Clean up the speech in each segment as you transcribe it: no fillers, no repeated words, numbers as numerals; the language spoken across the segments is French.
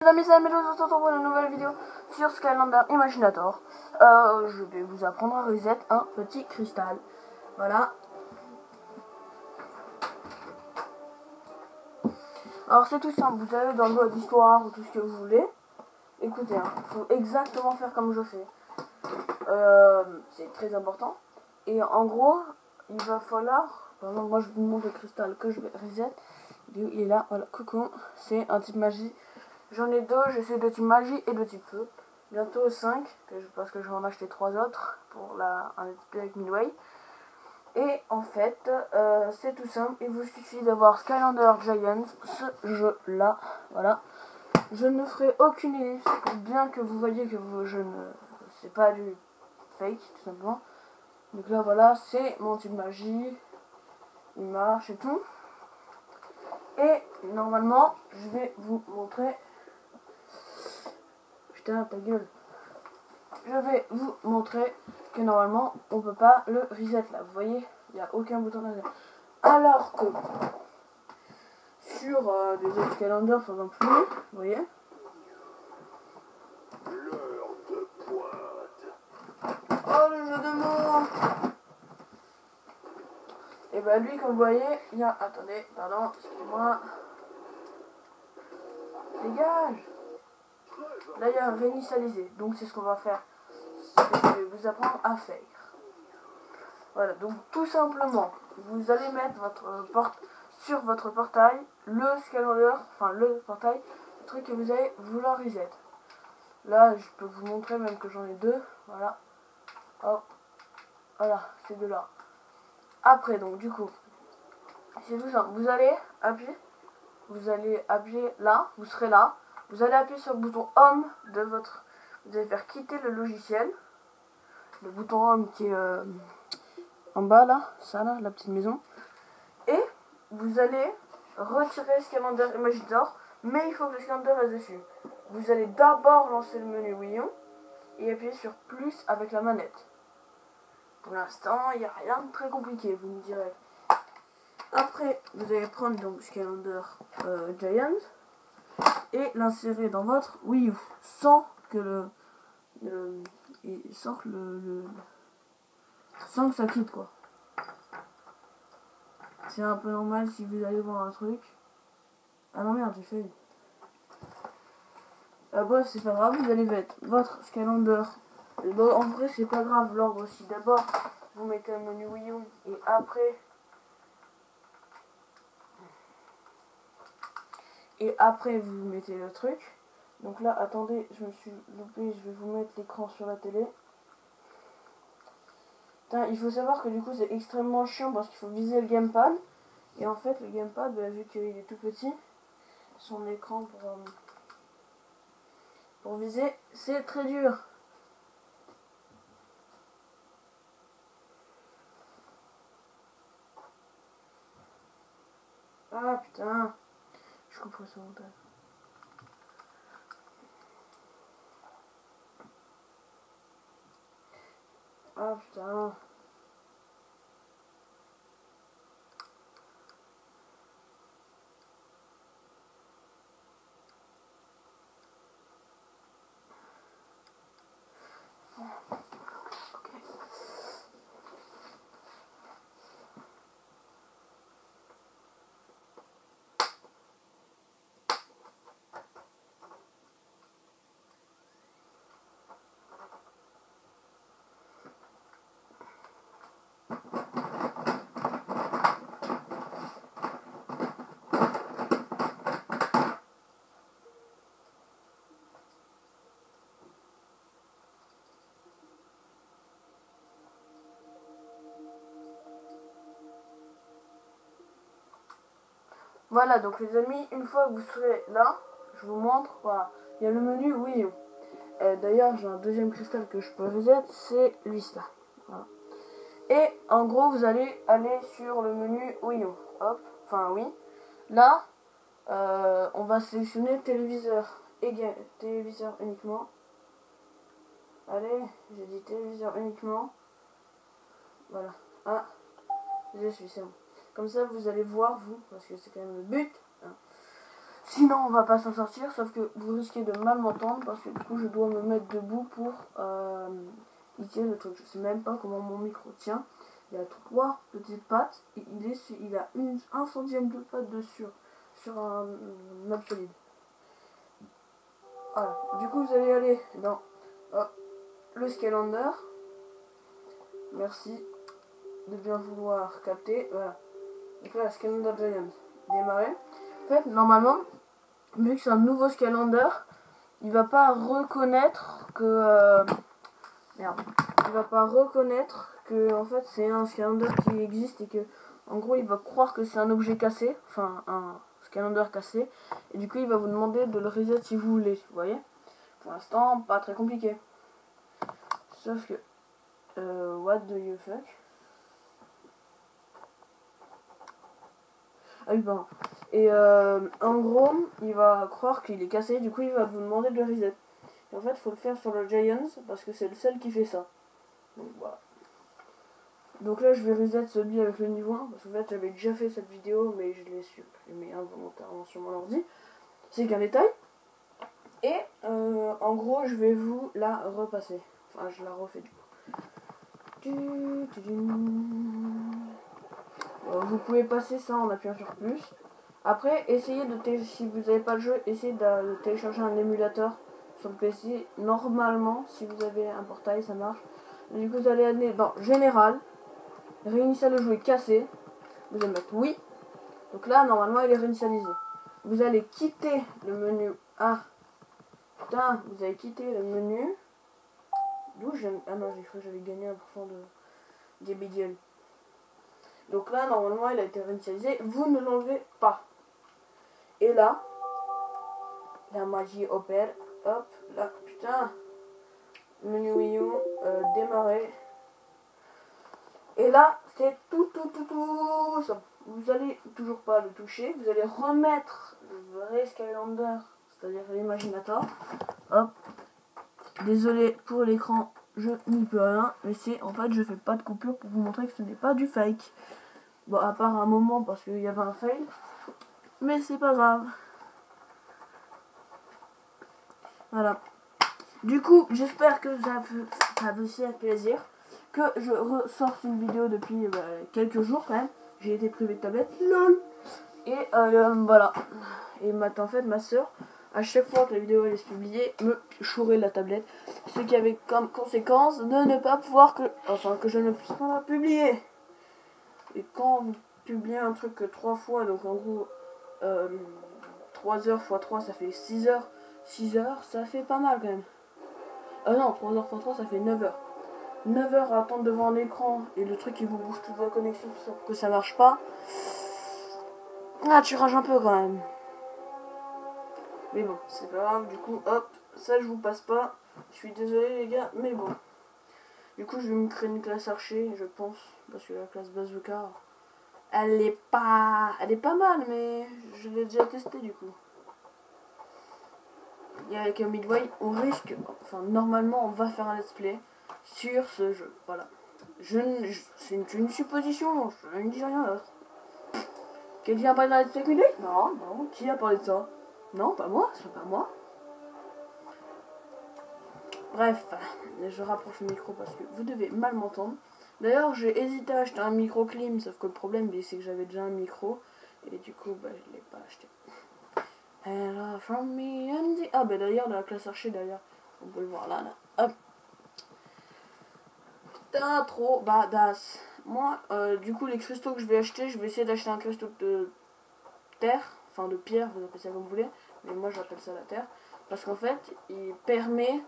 Les amis, c'est Amélie, on se retrouve pour une nouvelle vidéo sur Skylander Imaginator. Je vais vous apprendre à reset un petit cristal. Voilà. Alors c'est tout simple, vous allez dans le mode histoire ou tout ce que vous voulez. Écoutez, il faut exactement faire comme je fais. C'est très important. Et en gros, il va falloir... Par exemple, moi je vous montre le cristal que je vais reset. Il est là, voilà, coucou. C'est un type magie. J'en ai deux, j'essaie de type magie et de type feu. Bientôt 5, parce que je vais en acheter 3 autres pour un SP avec Midway. Et en fait, c'est tout simple, il vous suffit d'avoir Skylander Giants, ce jeu-là, voilà. Je ne ferai aucune ellipse, bien que vous voyez que c'est pas du fake, tout simplement. Donc là, voilà, c'est mon type magie, il marche et tout. Et normalement, je vais vous montrer... Putain, ta gueule. Je vais vous montrer que normalement on peut pas le reset là. Vous voyez, il n'y a aucun bouton de reset. Alors que sur des autres calendars, ça va plus. Vous voyez. L'heure de pointe. Oh le jeu de mots. Et bah lui, comme vous voyez, il y a. Attendez, pardon, excusez-moi. Dégage. Là il y a un réinitialisé. Donc c'est ce qu'on va faire. Je vais vous apprendre à faire. Voilà, donc tout simplement, vous allez mettre sur votre portail le Skylander, enfin le portail, le truc que vous allez vouloir reset. Là, je peux vous montrer même que j'en ai deux. Voilà. Hop. Voilà, ces deux-là. Après, donc du coup, c'est tout simple. Vous allez appuyer là, vous serez là. Vous allez appuyer sur le bouton Home de votre... Vous allez faire quitter le logiciel. Le bouton Home qui est... en bas là, ça là, la petite maison. Et vous allez retirer Skylander Imaginator, mais il faut que le Skylander reste dessus. Vous allez d'abord lancer le menu Wii U et appuyer sur plus avec la manette. Pour l'instant, il n'y a rien de très compliqué, vous me direz. Après, vous allez prendre donc Skylander Giant et l'insérer dans votre Wii U sans que sans que ça quitte quoi. C'est un peu normal si vous allez voir un truc. Ah non merde, j'ai fait. Bref, c'est pas grave, vous allez mettre votre Skylander. Bon, en vrai, c'est pas grave l'ordre aussi. D'abord, vous mettez le menu Wii U et après vous mettez le truc. Donc là, attendez, je me suis loupé, je vais vous mettre l'écran sur la télé. Putain, il faut savoir que du coup c'est extrêmement chiant parce qu'il faut viser le gamepad. Et en fait le gamepad, bah, vu qu'il est tout petit, son écran pour viser, c'est très dur. Ah putain, je comprends ce montage. Ah putain. Voilà, donc les amis, une fois que vous serez là, je vous montre, voilà, il y a le menu Wii U. D'ailleurs, j'ai un deuxième cristal que je peux reset, c'est lui-là. Voilà. Et en gros, vous allez aller sur le menu Wii U. Hop, enfin oui. Là, on va sélectionner téléviseur et téléviseur uniquement. Allez, j'ai dit téléviseur uniquement. Voilà. Ah, je suis, c'est bon. Comme ça, vous allez voir, vous, parce que c'est quand même le but. Hein. Sinon, on va pas s'en sortir, sauf que vous risquez de mal m'entendre parce que du coup, je dois me mettre debout pour utiliser le truc. Je sais même pas comment mon micro tient. Il a 3 petites pattes et il a un centième de patte dessus sur un map solide. Voilà. Du coup, vous allez aller dans le Skylander. Merci de bien vouloir capter. Voilà. Donc là, Skylander Giant. Démarrer. En fait, normalement, vu que c'est un nouveau Skylander, il va pas reconnaître que merde. Il va pas reconnaître que en fait c'est un Skylander qui existe et que en gros il va croire que c'est un objet cassé, enfin un Skylander cassé, et du coup il va vous demander de le reset si vous voulez, vous voyez. Pour l'instant, pas très compliqué. Sauf que what do you fuck? Ah oui, pardon. Et en gros, il va croire qu'il est cassé, du coup il va vous demander de le reset. Et en fait, il faut le faire sur le Giants parce que c'est le seul qui fait ça. Donc voilà. Donc là, je vais reset celui avec le niveau 1 parce qu'en fait, j'avais déjà fait cette vidéo, mais je l'ai supprimé involontairement sur mon ordi. C'est qu'un détail. Et en gros, je vais vous la repasser. Enfin, je la refais du coup. Vous pouvez passer ça en appuyant sur plus. Après, essayez si vous n'avez pas le jeu, essayez de télécharger un émulateur sur le PC. Normalement, si vous avez un portail, ça marche. Du coup, vous allez aller dans Général, réinitialiser le jeu est cassé. Vous allez mettre oui. Donc là, normalement, il est réinitialisé. Vous allez quitter le menu. Ah, putain, vous allez quitter le menu. D'où j'ai. Ah non, j'ai cru que j'avais gagné 1% de JBDL. Donc là, normalement, il a été réinitialisé. Vous ne l'enlevez pas. Et là, la magie opère. Hop, là, putain. Menu Wii U, démarrer. Et là, c'est tout ça. Vous allez toujours pas le toucher. Vous allez remettre le vrai Skylander, c'est-à-dire l'Imaginator. Hop. Désolé pour l'écran, je n'y peux rien. Mais c'est, en fait, je fais pas de coupure pour vous montrer que ce n'est pas du fake. Bon, à part un moment parce qu'il y avait un fail. Mais c'est pas grave. Voilà. Du coup, j'espère que ça vous fait plaisir. Que je ressorte une vidéo depuis quelques jours quand même. J'ai été privé de tablette. LOL. Et voilà. Et en fait, ma soeur, à chaque fois que la vidéo allait se publier, me chourait la tablette. Ce qui avait comme conséquence de ne pas pouvoir que je ne puisse pas la publier. Et quand vous publiez un truc que 3 fois, donc en gros 3 heures x 3 ça fait 6 heures. 6 heures, ça fait pas mal quand même. Non, 3 heures x 3 ça fait 9 heures. 9 heures à attendre devant un écran et le truc qui vous bouge toute la connexion pour que ça marche pas. Ah, tu rages un peu quand même. Mais bon, c'est pas grave, du coup, hop, ça je vous passe pas. Je suis désolé les gars, mais bon. Du coup, je vais me créer une classe archer, je pense, parce que la classe bazooka, elle est pas mal, mais je l'ai déjà testé du coup. Et avec un Midway, on risque, enfin normalement, on va faire un let's play sur ce jeu, voilà. C'est une supposition, je ne dis rien d'autre. Quelqu'un a parlé d'un let's play Midway? Non, qui a parlé de ça? Non, pas moi, c'est pas moi. Bref, je rapproche le micro parce que vous devez mal m'entendre. D'ailleurs, j'ai hésité à acheter un micro clim, sauf que le problème, c'est que j'avais déjà un micro. Et du coup, je ne l'ai pas acheté. Hello from me and the... Ah, d'ailleurs, dans la classe archer, d'ailleurs, on peut le voir là. Hop. Putain, trop badass. Moi, du coup, les cristaux que je vais acheter, je vais essayer d'acheter un cristaux de terre, enfin de pierre, vous appelez ça comme vous voulez. Mais moi, j'appelle ça la terre. Parce qu'en fait, il permet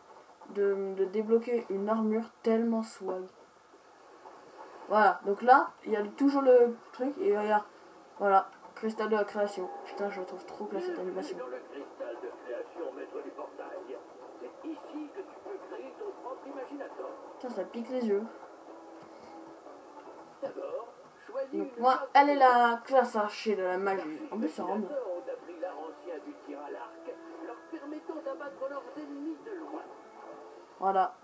de débloquer une armure tellement swag. Voilà, donc là, il y a toujours le truc, et regarde, voilà, cristal de la création. Putain, je trouve trop classe cette animation. Dans le cristal de création, maître du portail. C'est ici que tu peux créer ton propre imaginateur. Putain, ça pique les yeux. D'abord, choisis donc une moi, elle est la classe archer de la magie. En plus, ça rend bien. ont appris l'art ancien du tir à l'arc, leur permettant d'abattre leurs ennemis de loin. Voilà.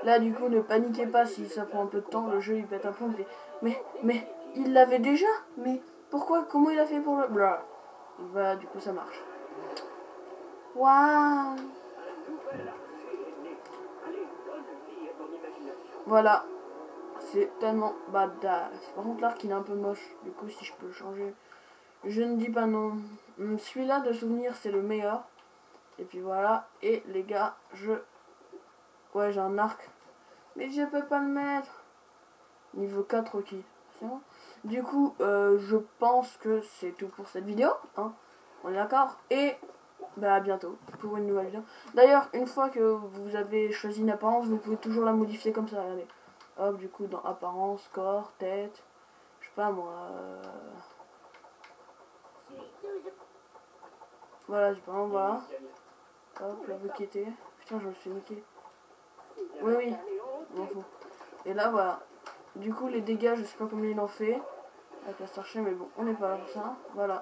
Là, du coup, ne paniquez pas si ça prend un peu de temps. Le jeu, il pète un plomb. Mais, il l'avait déjà. Mais pourquoi? Comment il a fait pour le... Blah. Et voilà, du coup ça marche. Waouh. Un nouvel archer est né. Allez, donne vie à ton imagination. Voilà. C'est tellement badass. Par contre l'arc il est un peu moche. Du coup si je peux le changer. Je ne dis pas non. Celui-là de souvenir c'est le meilleur. Et puis voilà. Et les gars, ouais j'ai un arc. Mais je peux pas le mettre. Niveau 4 ok. C'est bon. Du coup je pense que c'est tout pour cette vidéo. Hein. On est d'accord. Et bah à bientôt pour une nouvelle vidéo. D'ailleurs une fois que vous avez choisi une apparence, vous pouvez toujours la modifier comme ça. Regardez. Hop, du coup dans apparence, corps, tête. Je sais pas moi. Voilà, j'ai pas voilà. Hop, la bouquetée. Putain, je me suis niqué. Oui, oui, je m'en fous. Et là, voilà. Du coup, les dégâts, je sais pas combien il en fait. Avec la starcher, mais bon, on n'est pas là pour ça. Voilà.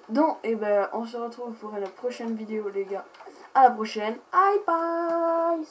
Donc, et ben, on se retrouve pour la prochaine vidéo, les gars. À la prochaine. Bye bye.